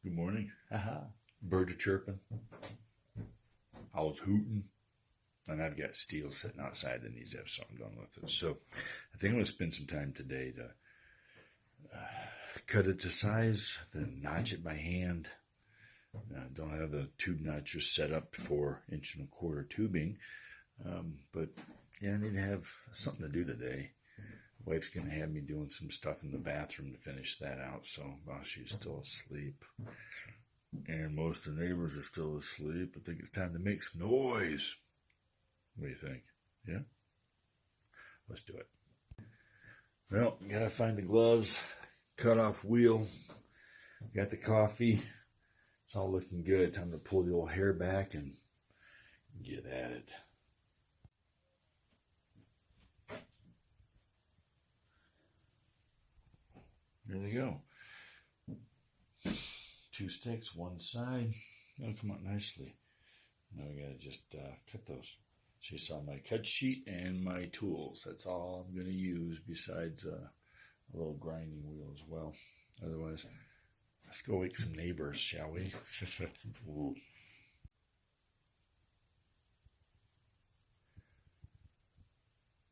Good morning. Haha. Birds are chirping. Owls hooting. And I've got steel sitting outside that needs to have something done with it. So I think I'm going to spend some time today to cut it to size, then notch it by hand. Don't have the tube notchers set up for 1.25" tubing. But yeah, I need to have something to do today. Wife's going to have me doing some stuff in the bathroom to finish that out. So while she's still asleep, and most of the neighbors are still asleep, I think it's time to make some noise. What do you think? Yeah? Let's do it. Well, gotta find the gloves, cut off wheel, got the coffee. It's all looking good. Time to pull the old hair back and get at it. There they go. 2 sticks, one side. That'll come out nicely. Now we gotta just cut those. So you saw my cut sheet and my tools. That's all I'm gonna use besides a little grinding wheel as well. Otherwise, let's go wake some neighbors, shall we? Ooh.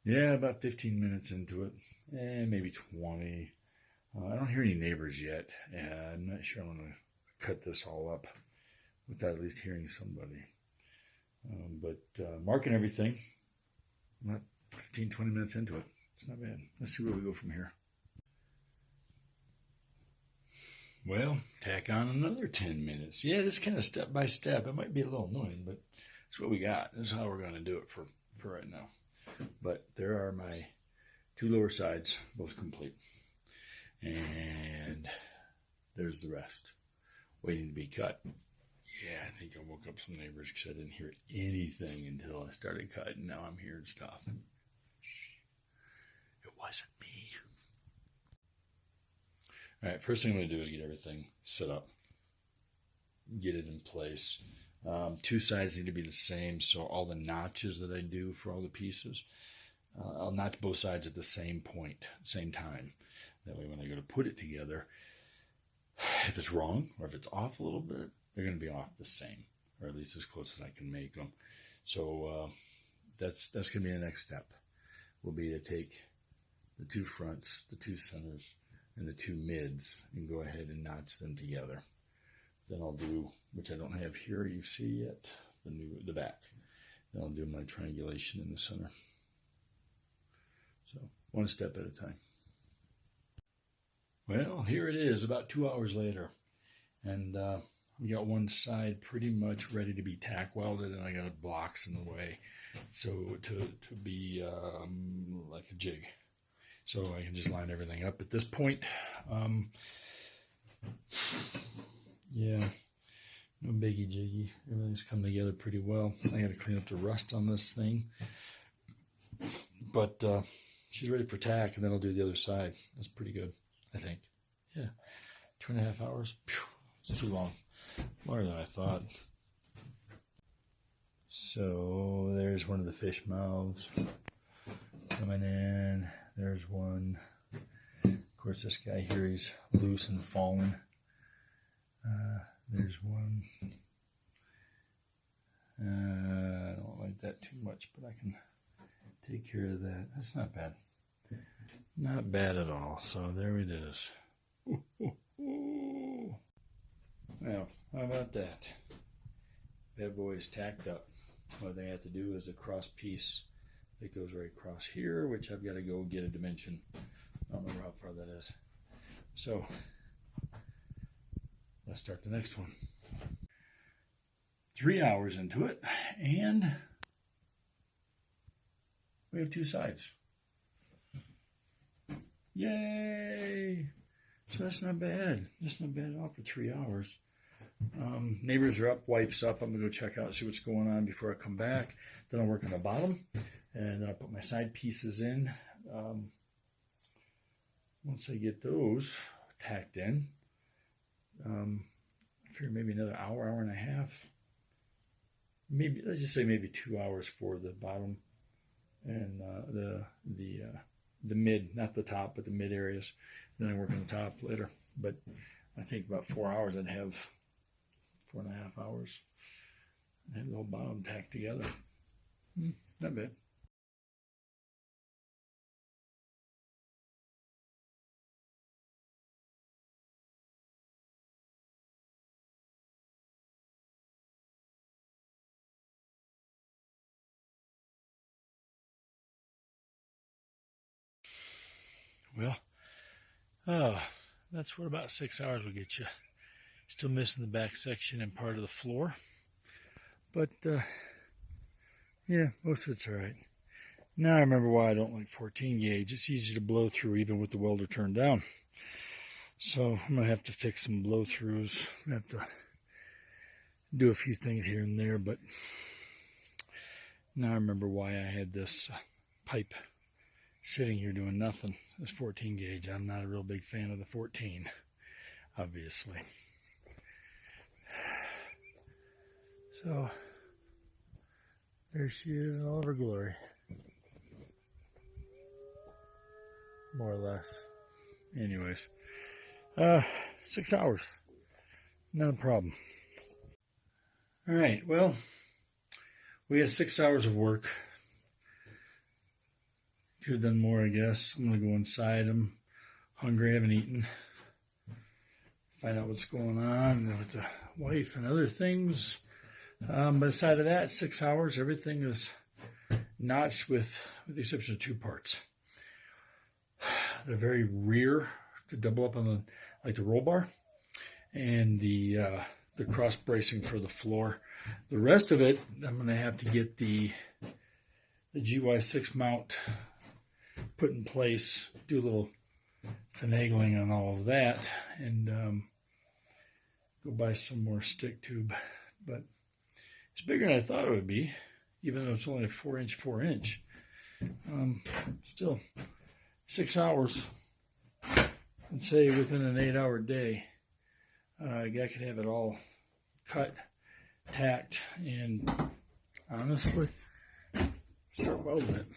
Yeah, about 15 minutes into it. Maybe 20. I don't hear any neighbors yet. I'm not sure I'm going to cut this all up without at least hearing somebody. But marking everything, about 15, 20 minutes into it. It's not bad. Let's see where we go from here. Well, tack on another 10 minutes. Yeah, this kind of step by step. It might be a little annoying, but it's what we got. This is how we're going to do it for right now. But there are my 2 lower sides, both complete. And there's the rest, waiting to be cut. Yeah, I think I woke up some neighbors because I didn't hear anything until I started cutting. Now I'm hearing stuff. It wasn't me. All right, first thing I'm going to do is get everything set up, get it in place. 2 sides need to be the same, so all the notches that I do for all the pieces, I'll notch both sides at the same point, same time. That way when I go to put it together, if it's wrong or if it's off a little bit, they're going to be off the same, or at least as close as I can make them. So that's going to be the next step. Will be to take the 2 fronts, the 2 centers, and the 2 mids and go ahead and notch them together. Then I'll do, which I don't have here, you see yet, the back. Then I'll do my triangulation in the center. So 1 step at a time. Well, here it is, about 2 hours later. And we got one side pretty much ready to be tack welded, and I got blocks in the way. So to be like a jig. So I can just line everything up at this point. Yeah, no biggie jiggy. Everything's come together pretty well. I got to clean up the rust on this thing. But she's ready for tack, and then I'll do the other side. That's pretty good, I think. Yeah, 2.5 hours. Phew, it's too long. More than I thought. So there's one of the fish mouths coming in. There's one. Of course, this guy here, he's loose and falling. There's one. I don't like that too much, but I can take care of that. That's not bad. Not bad at all. So there it is. Well, how about that? Bad boy is tacked up. What they have to do is a cross piece that goes right across here, which I've got to go get a dimension. I don't remember how far that is. So let's start the next one. 3 hours into it, and we have 2 sides. Yay! So that's not bad. That's not bad at all for 3 hours. Neighbors are up, wife's up. I'm going to go check out, see what's going on before I come back. Then I'll work on the bottom, and then I'll put my side pieces in. Once I get those tacked in, I figure maybe another hour, hour and a half. Maybe, let's just say maybe 2 hours for the bottom and the mid, not the top, but the mid areas. Then I work on the top later. But I think about 4 hours, I'd have 4.5 hours. I'd have the whole bottom tacked together. Not bad. Well, that's what about 6 hours will get you. Still missing the back section and part of the floor. But, yeah, most of it's all right. Now I remember why I don't like 14 gauge. It's easy to blow through even with the welder turned down. So I'm going to have to fix some blow throughs. I have to do a few things here and there, but now I remember why I had this pipe sitting here doing nothing. This 14 gauge. I'm not a real big fan of the 14, obviously. So there she is in all of her glory. More or less. Anyways, 6 hours. Not a problem. All right, well, we had 6 hours of work. Could have done more, I guess. I'm going to go inside. I'm hungry. I haven't eaten. Find out what's going on with the wife and other things. But aside of that, 6 hours, everything is notched with the exception of two parts. The very rear to double up on the roll bar, and the cross bracing for the floor. The rest of it, I'm going to have to get the GY6 mount put in place, do a little finagling on all of that, and go buy some more stick tube. But it's bigger than I thought it would be, even though it's only a 4-inch. Still, 6 hours, and say within an 8-hour day, a guy could have it all cut, tacked, and honestly, start welding it.